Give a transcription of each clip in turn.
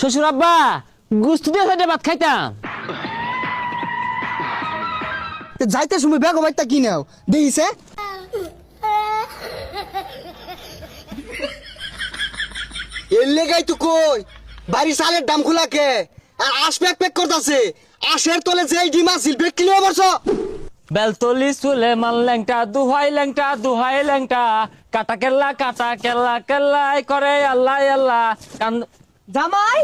শ্বশুর আব্বা গুস্তু দিয়ে সাইডে ভাত খাইতাম। যাইতে সময় ব্যাগ বাইতা কি নাও দেখিছে এর লেগাই তো কই বাড়ি চালের দাম খোলাকে আর আশ প্যাক প্যাক করতেছে। আশের তলে যে ডিম আছিল বিক্রি হয়ে বসো। বেলতলি চুলে মান ল্যাংটা দুহাই ল্যাংটা কাটা কেল্লাই করে আল্লাহ আল্লাহ কান। জামাই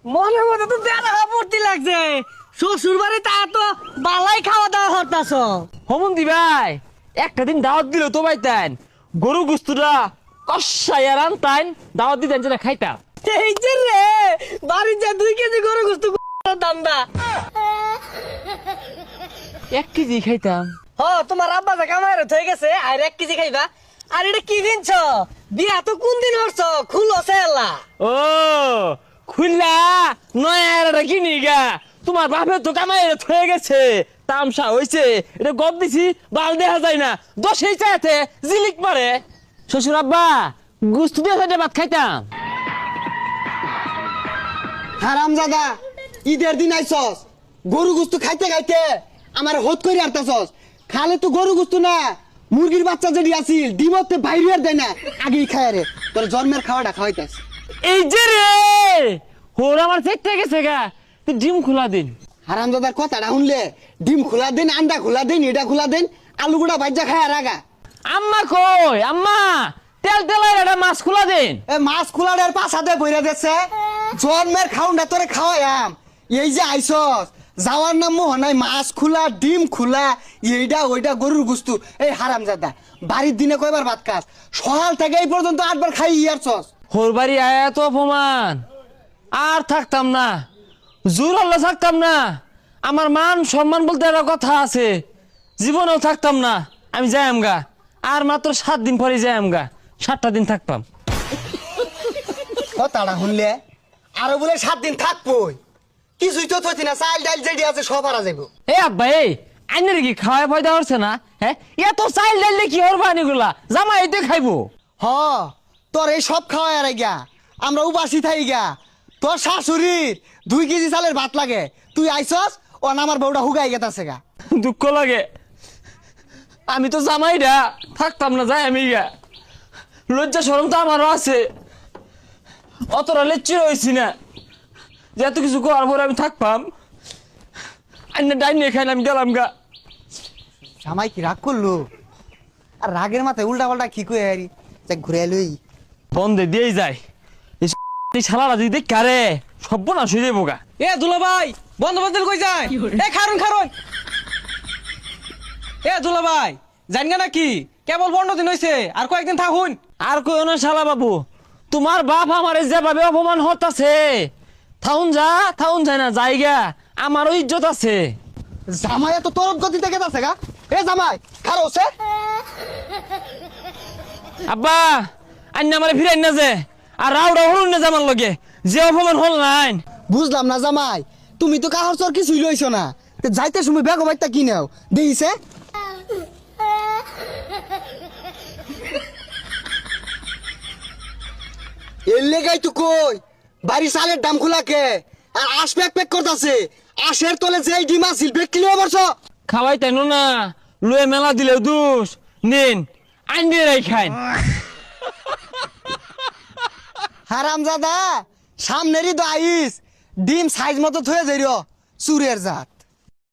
মনে মনে তো দেড় ভর্তি লাগছে। শ্বশুর বাড়ি তা তো বালাই খাওয়া দাওয়া হতাছ। হোমন্দি ভাই একটা দিন দাওয়াত দিল তো বাইতেন গরু গুস্তুটা কষাইয়া রান্তাইন দাওয়াত দিতেন যেটা খাইতাম। এই যে রে বাড়ির যা 2 কেজি গরু গোস্ত দান্দা 1 কেজি খাইতাম। তোমার আব্বা যা কামাই হয়ে গেছে আর 1 কেজি খাইবা। আর এটা কি কিনছ? বিয়া তো কোন দিন হচ্ছ? খুলো সেলা ও খুললা নয়া কিনি গা তোমার বাপের তো কামাই হয়ে গেছে তামসা হয়েছে এটা গদ দিছি বাল দেখা যায় না 10 চাইতে জিলিক মারে। শ্বশুর আব্বা গুস্তু দিয়ে সাইডে ভাত খাইতাম। হারামজাদা ঈদের দিন আইছস গরু গুস্তু খাইতে খাইতে আমার হত করে আরতাছস। খালে তো গরু গুস্তু না মুরগির বাচ্চা যেটি আছিল ডিমতে বাইরে আর দেয় না আগেই খায় রে তোর জন্মের খাওয়াটা খাওয়াইতাস। এই যে রে হোর আমার চেকটা গেছে গা তুই ডিম খোলা দিন। হারামজাদার কথাটা শুনলে ডিম খোলা দেন আন্ডা খোলা দেন এটা খোলা দেন আলু গুড়া ভাজা খায় রাগা। আম্মা কই আম্মা তেল তেলাই একটা মাছ খোলা দিন। এ মাছ খোলার পাশাতে বইরা দিচ্ছে জন্মের খাউনটা তোরে খাওয়াইয়াম। এই যে আইসস যাওয়ার নাম মোহনাই মাছ খোলা ডিম খোলা এইটা ওইটা গরুর গুস্তু। এই হারামজাদা বাড়ির দিনে কয়বার ভাত খাস? সকাল থেকে এই পর্যন্ত 8 বার খাই ইয়ারছস। হোর বাড়ি আয়া তো অপমান আর থাকতাম না জোর হল্লা থাকতাম না। আমার মান সম্মান বলতে একটা কথা আছে জীবনেও থাকতাম না। আমি যাই আমগা আর মাত্র 7 দিন পরে যাই আমগা 7টা দিন থাকতাম। কথাটা শুনলে আরো বলে 7 দিন থাকবই কিছুই তো থইতি না চাল ডাল যেটি আছে সব হারা যাইব। এ আব্বা এই আইনের কি খাওয়ায় ফায়দা হচ্ছে না? হ্যাঁ এত চাইল ডাইলে কি হরবা নিগুলা জামা এতে খাইবো। হ তোর এই সব খাওয়াই আর গা আমরা উপাসি থাই গা। তোর শাশুড়ির 2 কেজি চালের ভাত লাগে তুই আইসস ও আমার বউটা হুগাই গেতাছে গা। দুঃখ লাগে আমি তো জামাইরা থাকতাম না যাই আমি গা লজ্জা শরম তো আমারও আছে অতটা লেচ্চির হয়েছি না যে এত কিছু করার পরে আমি থাকতাম। আইনে ডাইনে খাইলে আমি গেলাম গা। জামাই কি রাগ করলো? আর রাগের মাথায় উল্টা পাল্টা কি কয়ে আরি যাক ঘুরে এলই বন্ধে দিয়েই যায় এই শালারা যদি দেখ কারে সর্বনাশ হয়ে যাবো গা। এ দুলা ভাই বন্ধ বদল কই যায়? এ খারুন এ দুলা ভাই জানগা নাকি কেবল 15 দিন হইছে আর কয়েকদিন থাকুন। আর কই না শালা বাবু তোমার বাপ আমার যেভাবে অপমান হতাছে থাউন যায় না জায়গা আমারও ইজ্জত আছে। জামাই এত তরত গতিতে গেতাছে গা। এ জামাই খারো সে আব্বা আন্না আমারে ফিরাই না যে আর রাউডা হল না জামার লগে যে অপমান হল নাই। বুঝলাম না জামাই তুমি তো কাহর চর কিছুই লইছো না যাইতে সময় ব্যাগ বাইতা কি নাও দেখিছে। এর লেগাই তো কই বাড়ি চালের দাম খোলাকে আর আশ প্যাক প্যাক করতেছে। আশের তলে যে ডিম আছিল বিক্রি হয়ে বসো। খাওয়াই তাই না লুয়ে মেলা দিলে দুষ নিন আইন রাই খাইন। হারামজাদা সামনেরই তো আইস ডিম সাইজ মতো থয়ে যাইর চুরের জাত।